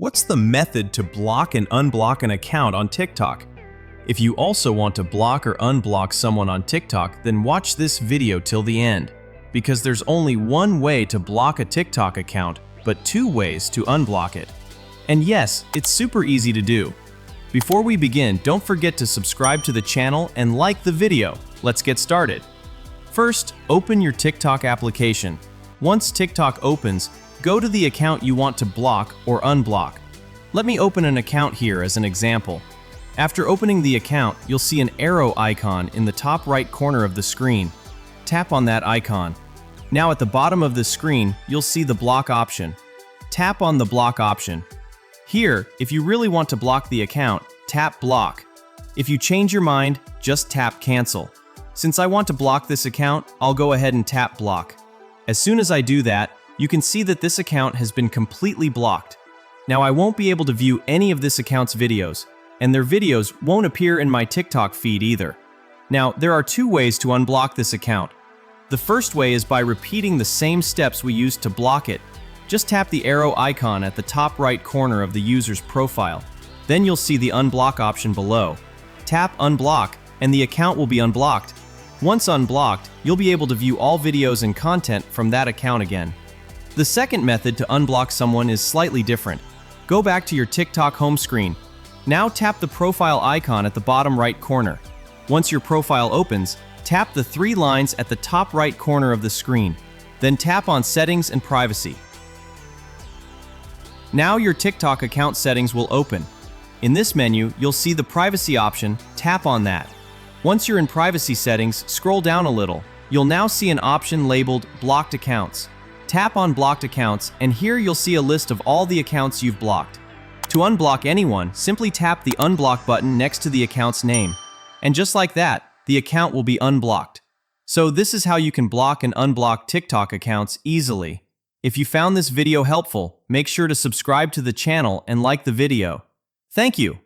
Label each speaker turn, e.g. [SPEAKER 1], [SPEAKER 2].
[SPEAKER 1] What's the method to block and unblock an account on TikTok? If you also want to block or unblock someone on TikTok, then watch this video till the end, because there's only one way to block a TikTok account, but two ways to unblock it. And yes, it's super easy to do. Before we begin, don't forget to subscribe to the channel and like the video. Let's get started. First, open your TikTok application. Once TikTok opens, go to the account you want to block or unblock. Let me open an account here as an example. After opening the account, you'll see an arrow icon in the top right corner of the screen. Tap on that icon. Now at the bottom of the screen, you'll see the block option. Tap on the block option. Here, if you really want to block the account, tap block. If you change your mind, just tap cancel. Since I want to block this account, I'll go ahead and tap block. As soon as I do that, you can see that this account has been completely blocked. Now I won't be able to view any of this account's videos, and their videos won't appear in my TikTok feed either. Now, there are two ways to unblock this account. The first way is by repeating the same steps we used to block it. Just tap the arrow icon at the top right corner of the user's profile. Then you'll see the unblock option below. Tap unblock, and the account will be unblocked. Once unblocked, you'll be able to view all videos and content from that account again. The second method to unblock someone is slightly different. Go back to your TikTok home screen. Now tap the profile icon at the bottom right corner. Once your profile opens, tap the three lines at the top right corner of the screen. Then tap on Settings and Privacy. Now your TikTok account settings will open. In this menu, you'll see the privacy option. Tap on that. Once you're in privacy settings, scroll down a little. You'll now see an option labeled Blocked Accounts. Tap on Blocked Accounts, and here you'll see a list of all the accounts you've blocked. To unblock anyone, simply tap the Unblock button next to the account's name. And just like that, the account will be unblocked. So this is how you can block and unblock TikTok accounts easily. If you found this video helpful, make sure to subscribe to the channel and like the video. Thank you.